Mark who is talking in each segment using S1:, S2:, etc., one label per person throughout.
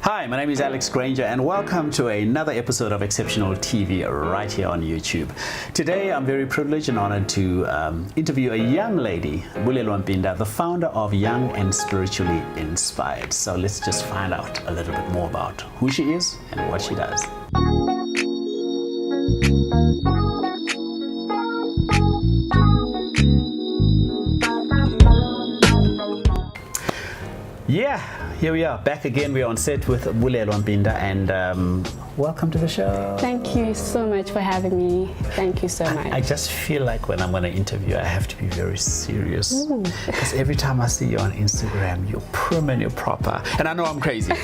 S1: Hi, my name is Alex Granger and welcome to another episode of Exceptional TV right here on YouTube. Today I'm very privileged and honored to interview a young lady, Bulelwa Mpinda, the founder of Young and Spiritually Inspired. So let's just find out a little bit more about who she is and what she does. Yeah, here we are, back again. We're on set with Bulelwa Mpinda and welcome to the show.
S2: Thank you so much for having me. Thank you so much.
S1: I just feel like when I'm going to interview, I have to be very serious. Because every time I see you on Instagram, you're prim and you're proper. And I know I'm crazy.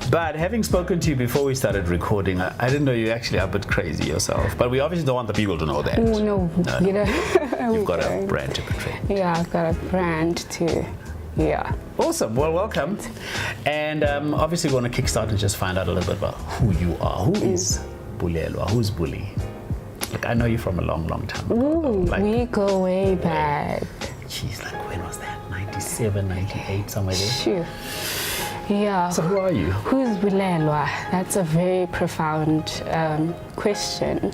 S1: But having spoken to you before we started recording, I didn't know you actually are a bit crazy yourself. But we obviously don't want the people to know that.
S2: No. You know,
S1: you've got a brand to portray.
S2: Yeah, I've got a brand to. Yeah.
S1: Awesome. Well, welcome. And obviously we want to kickstart and just find out a little bit about who you are. Who is Bulelwa? Who's Bully? Like, I know you from a long, long time ago.
S2: Like, we go way back.
S1: Jeez, like when was that? 97, 98, somewhere there?
S2: Sure. Yeah.
S1: So who are you?
S2: Who's Bulelwa? That's a very profound question.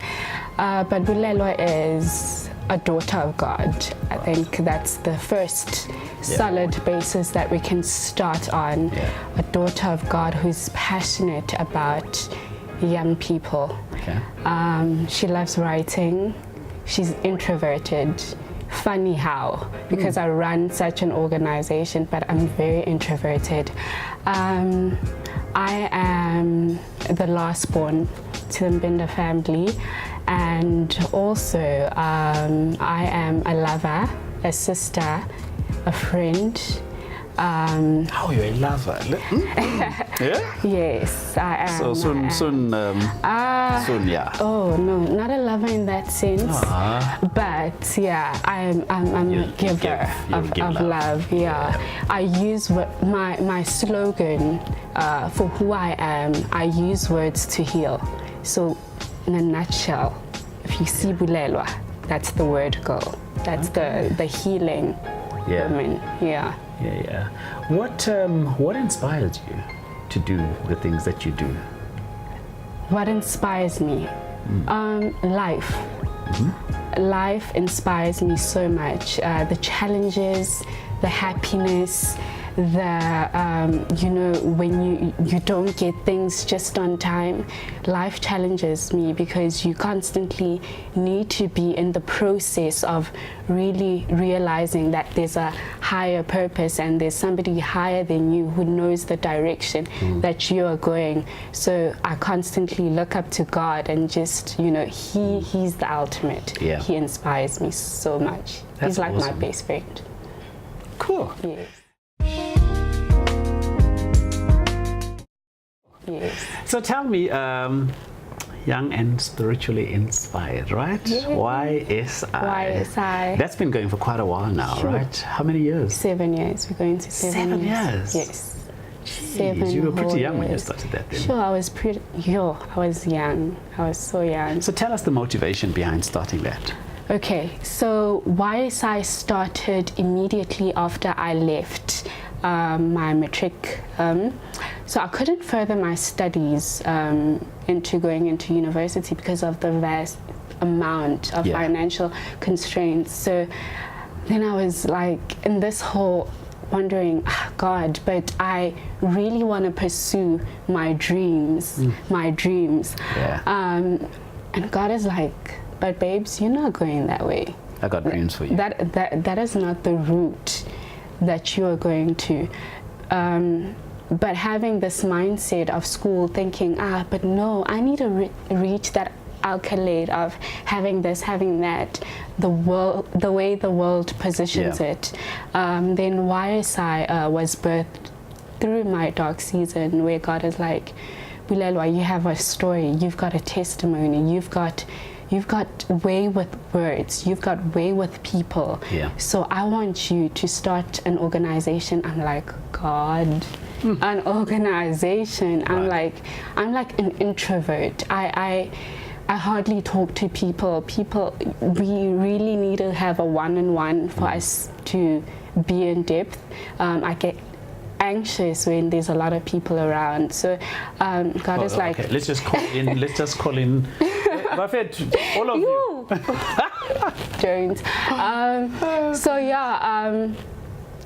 S2: But Bulelwa is a daughter of God. I think that's the first solid basis that we can start on. A daughter of God who's passionate about young people.
S1: Okay.
S2: She loves writing. She's introverted. Funny how, because I run such an organization, but I'm very introverted. I am the last born to the Mpinda family, and also I am a lover, a sister, a friend.
S1: Oh, you're a lover. Yeah?
S2: Yes, I am.
S1: So soon, yeah.
S2: Oh no, not a lover in that sense. But yeah, I'm a giver of love. Yeah. I use my slogan for who I am. I use words to heal. So in a nutshell, if you see Bulelwa, that's the word girl. That's the healing woman. Yeah.
S1: Yeah. What inspires you to do the things that you do?
S2: What inspires me? Life. Mm-hmm. Life inspires me so much. The challenges, the happiness, you know, when you don't get things just on time. Life challenges me because you constantly need to be in the process of really realizing that there's a higher purpose and there's somebody higher than you who knows the direction that you are going. So I constantly look up to God and just, you know, he's the ultimate.
S1: Yeah.
S2: He inspires me so much. He's like awesome. My best friend.
S1: Cool.
S2: Yes. Yes.
S1: So tell me, Young and Spiritually Inspired, right?
S2: Yes.
S1: YSI.
S2: YSI.
S1: That's been going for quite a while now, right? How many years?
S2: 7 years. We're going to 7 years. Yes.
S1: Jeez,
S2: 7
S1: you were pretty young
S2: years.
S1: when you started that then.
S2: Sure, I was I was young. I was so young.
S1: So tell us the motivation behind starting that.
S2: Okay, so YSI started immediately after I left my matric. So I couldn't further my studies into going into university because of the vast amount of financial constraints. So then I was like in this whole wondering, God, but I really want to pursue my dreams, and God is like, but babes, you're not going that way.
S1: I got dreams for you.
S2: That is not the route that you are going to. But having this mindset of school, thinking, but no, I need to reach that accolade of having this, having that, the way the world positions it. Then YSI was birthed through my dark season, where God is like, Bulelwa, you have a story, you've got a testimony, you've got way with words, you've got way with people. So I want you to start an organization. I'm like, God, an organization. I'm like an introvert. I hardly talk to people. We really need to have a one-on-one for us to be in depth. anxious when there's a lot of people around. So God is like,
S1: okay, let's just call in Buffett, all of you.
S2: Don't. So yeah,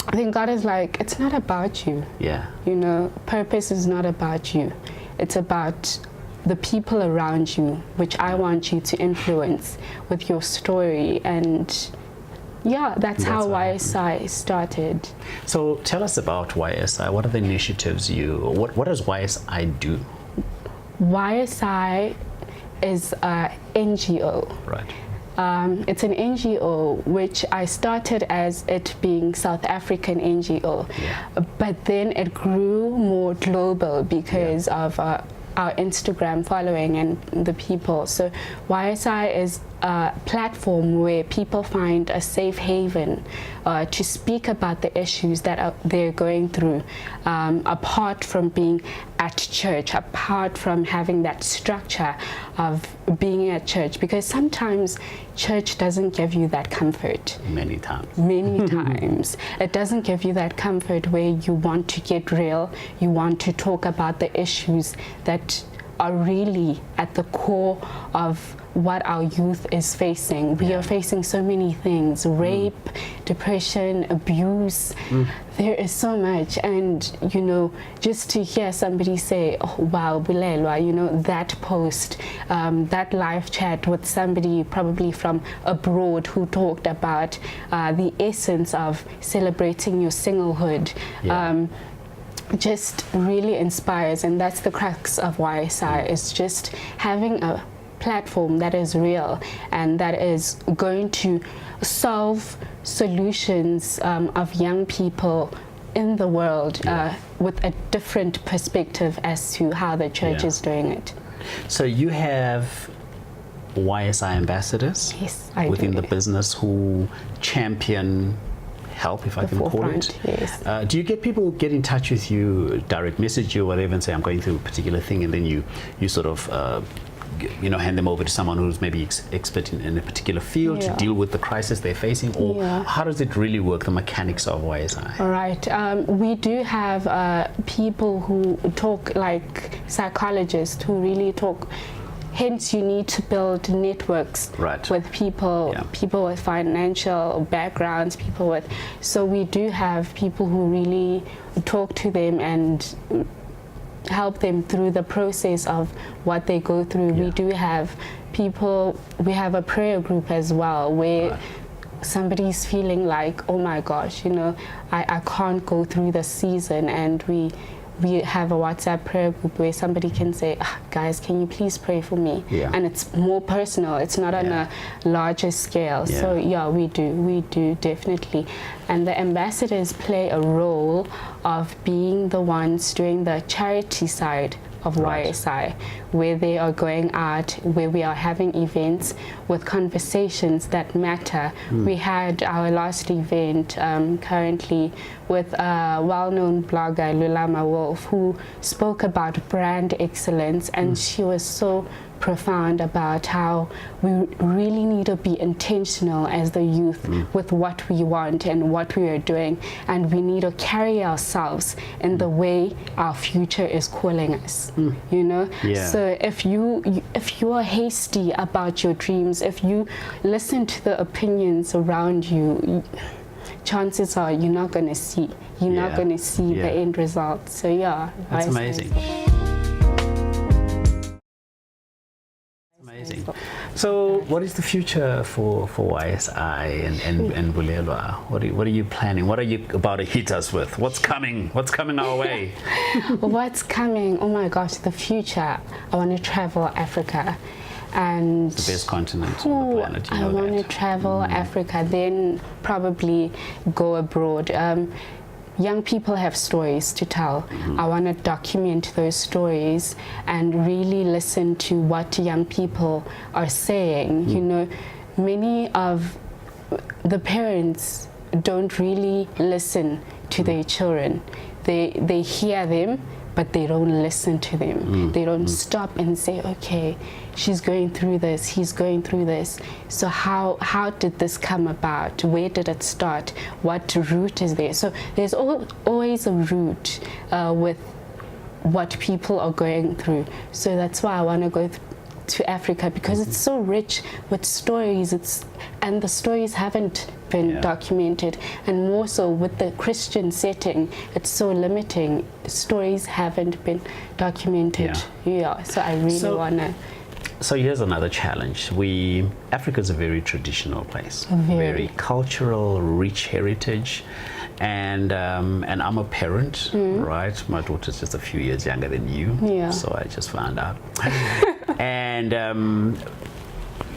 S2: I think God is like, it's not about you.
S1: Yeah.
S2: You know, purpose is not about you. It's about the people around you, which I want you to influence with your story. And yeah, that's how YSI started.
S1: So tell us about YSI. What are the initiatives what does YSI do?
S2: YSI is a NGO.
S1: Right.
S2: It's an NGO which I started as it being South African NGO, but then it grew more global because of our Instagram following and the people. So YSI is a platform where people find a safe haven to speak about the issues that they're going through, apart from being at church, apart from having that structure of being at church, because sometimes church doesn't give you that comfort.
S1: Many times.
S2: Many times. It doesn't give you that comfort where you want to get real, you want to talk about the issues that are really at the core of what our youth is facing. We are facing so many things: rape, depression, abuse. There is so much. And you know, just to hear somebody say, oh wow, Bulelwa, you know, that post, that live chat with somebody probably from abroad who talked about the essence of celebrating your singlehood, just really inspires. And that's the crux of YSI, is just having a platform that is real and that is going to solve solutions of young people in the world with a different perspective as to how the church is doing it.
S1: So you have YSI ambassadors within the business who champion help, if I can call it.
S2: Yes.
S1: Do you get people get in touch with you, direct message you, or whatever, and say, I'm going through a particular thing, and then you sort of you know, hand them over to someone who's maybe expert in a particular field to deal with the crisis they're facing, or how does it really work, the mechanics of YSI?
S2: All right. We do have people who talk, like psychologists who really talk. Hence, you need to build networks with people, people with financial backgrounds, people with. So we do have people who really talk to them and help them through the process of what they go through. We do have people. We have a prayer group as well, where somebody's feeling like, oh my gosh, you know, I can't go through the season, and we have a WhatsApp prayer group where somebody can say, guys, can you please pray for me? And it's more personal. It's not on a larger scale. So yeah, we do definitely. And the ambassadors play a role of being the ones doing the charity side of YSI, where they are going out, where we are having events with conversations that matter. We had our last event currently with a well-known blogger, Lulama Wolf, who spoke about brand excellence, and she was so profound about how we really need to be intentional as the youth with what we want and what we are doing, and we need to carry ourselves in the way our future is calling us. You know, so if you are hasty about your dreams, if you listen to the opinions around you, chances are you're not going to see the end result. So yeah,
S1: that's amazing. Amazing. So what is the future for YSI and Bulelwa? What are you planning? What are you about to hit us with? What's coming? What's coming our way?
S2: What's coming? Oh my gosh, the future. I want to travel Africa. And
S1: it's the best continent on the planet.
S2: I want to travel Africa, then probably go abroad. Young people have stories to tell. I want to document those stories and really listen to what young people are saying. You know, many of the parents don't really listen to their children. They hear them, but they don't listen to them. They don't stop and say, okay, she's going through this, he's going through this. So how did this come about? Where did it start? What root is there? So there's always a root with what people are going through. So that's why I want to go to Africa, because it's so rich with stories. And the stories haven't been documented, and more so with the Christian setting, it's so limiting. Stories haven't been documented. So I really wanna.
S1: So here's another challenge. Africa is a very traditional place, very cultural, rich heritage. And I'm a parent, right? My daughter's just a few years younger than you, so I just found out. And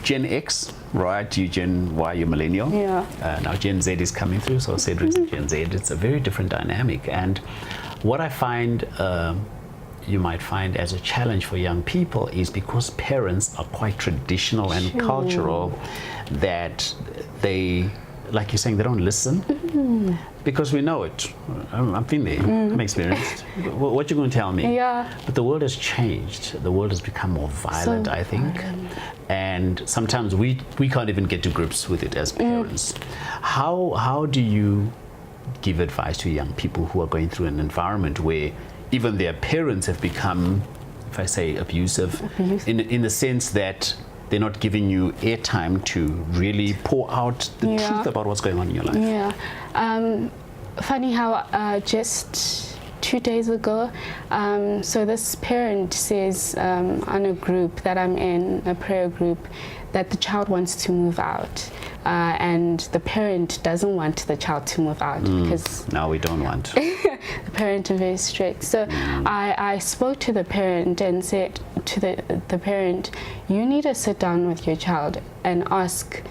S1: Gen X, right? You Gen Y, you're millennial. Now Gen Z is coming through, so Cedric's Gen Z. It's a very different dynamic. And what I find, you might find as a challenge for young people, is because parents are quite traditional and cultural, that they, like you're saying, they don't listen. Because we know it. I've been there. I'm experienced. What you going to tell me? But the world has changed. The world has become more violent, I think. And sometimes we can't even get to grips with it as parents. How do you give advice to young people who are going through an environment where even their parents have become, if I say, abusive. In the sense that they're not giving you airtime to really pour out the truth about what's going on in your life?
S2: Funny how just 2 days ago, so this parent says on a group that I'm in, a prayer group, that the child wants to move out. And the parent doesn't want the child to move out because...
S1: No, we don't want.
S2: The parent is very strict. So I spoke to the parent and said to the parent, you need to sit down with your child and ask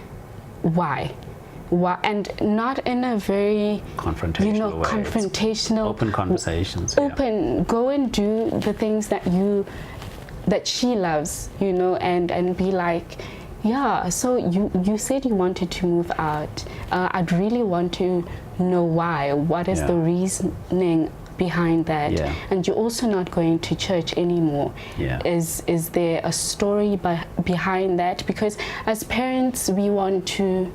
S2: why. And not in a very
S1: confrontational way.
S2: Confrontational,
S1: open conversations.
S2: Go and do the things that she loves, and be like, so you said you wanted to move out. I'd really want to know why. What is the reasoning behind that? And you're also not going to church anymore. Is there a story behind that? Because as parents, we want to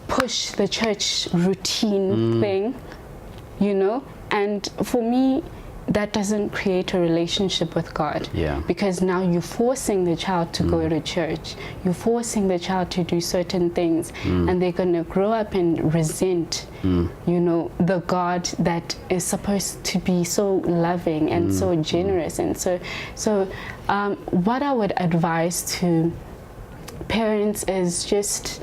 S2: push the church routine thing, and for me, that doesn't create a relationship with God. Because now you're forcing the child to go to church, you're forcing the child to do certain things, and they're going to grow up and resent the God that is supposed to be so loving and so generous. And so what I would advise to parents is just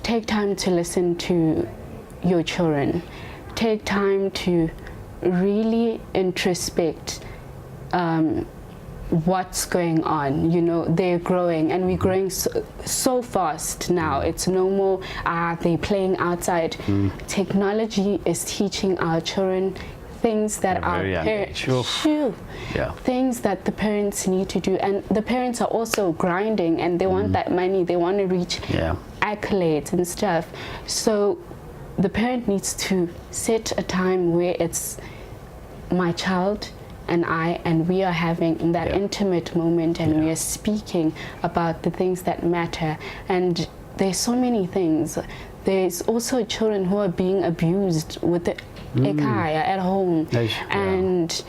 S2: take time to listen to your children. Take time to really introspect what's going on. They're growing, and we're growing so fast now. It's no more they're playing outside. Technology is teaching our children things that our parents things that the parents need to do, and the parents are also grinding, and they want that money, they want to reach accolades and stuff. So the parent needs to set a time where it's my child and I, and we are having that intimate moment, and we are speaking about the things that matter. And there's so many things. There's also children who are being abused with the ekaya at home, and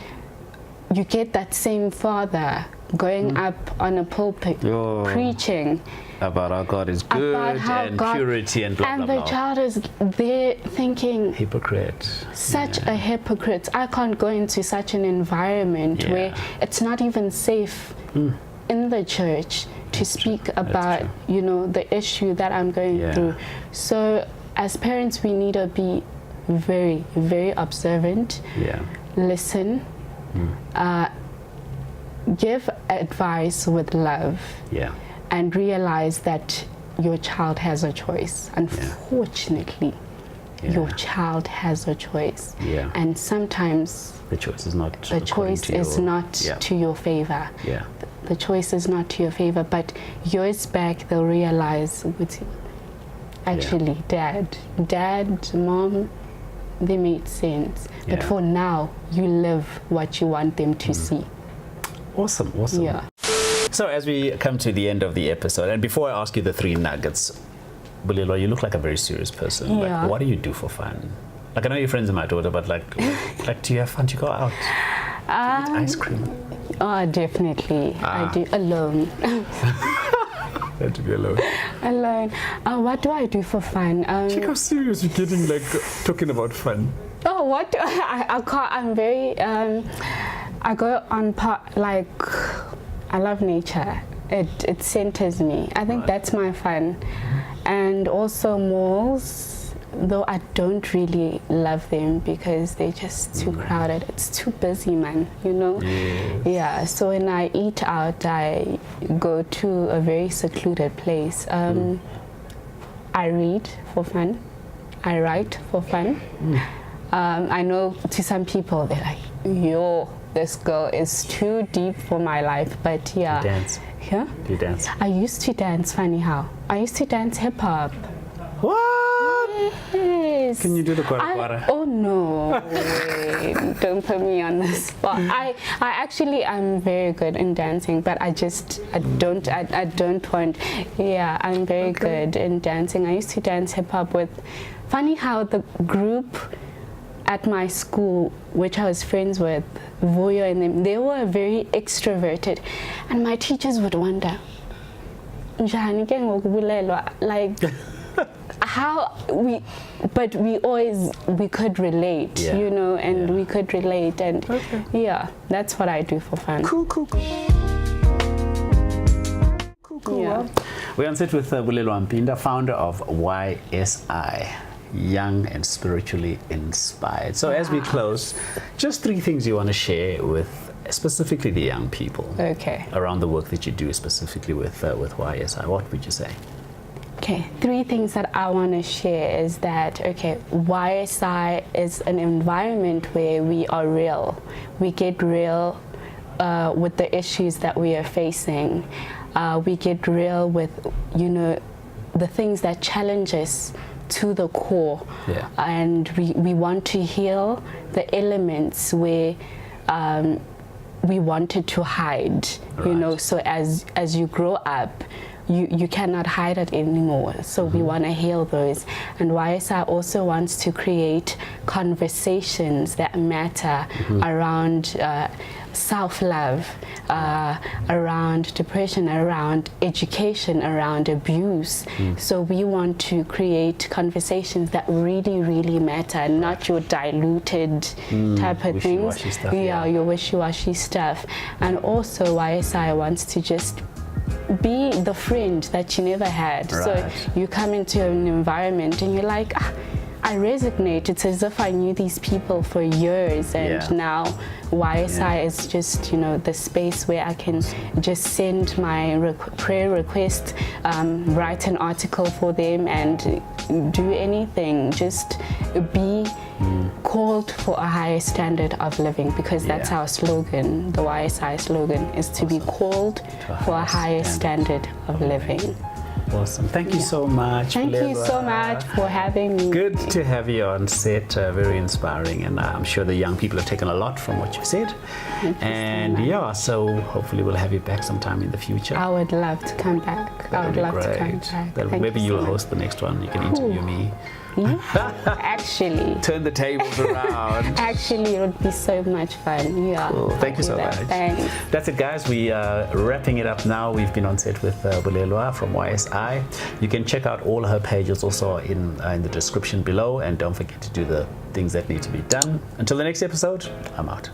S2: you get that same father going up on a pulpit preaching
S1: about how God is good and purity and blah, blah, blah.
S2: And the child is there thinking,
S1: hypocrite.
S2: Such a hypocrite. I can't go into such an environment where it's not even safe in the church to speak about, the issue that I'm going through. So as parents, we need to be very, very observant, listen, give advice with love, and realize that your child has a choice. Unfortunately, your child has a choice, and sometimes
S1: the choice is not
S2: to your favor. The choice is not to your favor, but years back they'll realize, actually, dad, mom, they made sense. But
S1: Yeah.
S2: for now, you live what you want them to see.
S1: Awesome.
S2: Yeah.
S1: So as we come to the end of the episode, and before I ask you the 3 nuggets, Bulelwa, you look like a very serious person.
S2: Yeah.
S1: Like, what do you do for fun? Like, I know you're friends with my daughter, but like, do you have fun? Do you go out? Do you eat ice cream?
S2: Oh, definitely. I do alone.
S1: Had to be alone.
S2: Alone. What do I do for fun?
S1: Check how serious you're getting, like, talking about fun.
S2: Oh, what? I can't. I'm very. I go on like. I love nature. It centers me. I think that's my fun, and also malls. Though I don't really love them because they're just too crowded. It's too busy, man. You know.
S1: Yes.
S2: Yeah. So when I eat out, I go to a very secluded place. I read for fun. I write for fun. I know to some people they're like, yo, this girl is too deep for my life, but yeah.
S1: Do you dance?
S2: Yeah?
S1: Do you dance?
S2: I used to dance, funny how. I used to dance hip hop.
S1: What?
S2: Yes.
S1: Can you do the kwara?
S2: Oh no, wait, don't put me on the spot. I'm very good in dancing, but I don't want, yeah, I'm very good in dancing. I used to dance hip hop with, funny how the group at my school, which I was friends with, Voyo and them, they were very extroverted, and my teachers would wonder, like, how we could relate,
S1: Yeah.
S2: you know, and
S1: Yeah.
S2: we could relate, and yeah, that's what I do for fun.
S1: Cool.
S2: Yeah.
S1: We're on set with Bulelwa Mpinda, founder of YSI, Young and Spiritually Inspired. So as we close, just 3 things you want to share with specifically the young people
S2: Okay.
S1: around the work that you do specifically with YSI. What would you say?
S2: Okay, 3 things that I want to share is that, okay, YSI is an environment where we are real. We get real with the issues that we are facing. We get real with, you know, the things that challenge us to the core.
S1: Yeah.
S2: And we want to heal the elements where we wanted to hide, you know,
S1: Right.
S2: so as you grow up, you cannot hide it anymore. So we want to heal those. And YSI also wants to create conversations that matter around self-love, around depression, around education, around abuse. So we want to create conversations that really, really matter, not your diluted type of things.
S1: Wishy-washy stuff,
S2: Yeah, your wishy-washy stuff. And also YSI wants to just be the friend that you never had.
S1: Right.
S2: So you come into an environment and you're like, I resonate. It's as if I knew these people for years, and
S1: Yeah.
S2: now YSI is just, you know, the space where I can just send my prayer request, write an article for them, and do anything. Just be called for a higher standard of living, because that's
S1: Yeah.
S2: our slogan. The YSI slogan is to be called for a higher standard of living.
S1: Awesome. Thank you so much.
S2: Thank you
S1: Bulelwa.
S2: so much for having me.
S1: Good to have you on set. Very inspiring, and I'm sure the young people have taken a lot from what you said. And yeah, so hopefully we'll have you back sometime in the future.
S2: I would love to come back. I would love to come back. Thank
S1: Maybe
S2: you so
S1: you'll
S2: much.
S1: host the next one. You can interview me.
S2: Actually,
S1: Turn the tables around.
S2: it would be so much fun. Yeah.
S1: Cool. Thank you so much.
S2: Thanks.
S1: That's it, guys. We are wrapping it up now. We've been on set with Bulelwa from YSI. You can check out all her pages also in the description below, and don't forget to do the things that need to be done. Until the next episode, I'm out.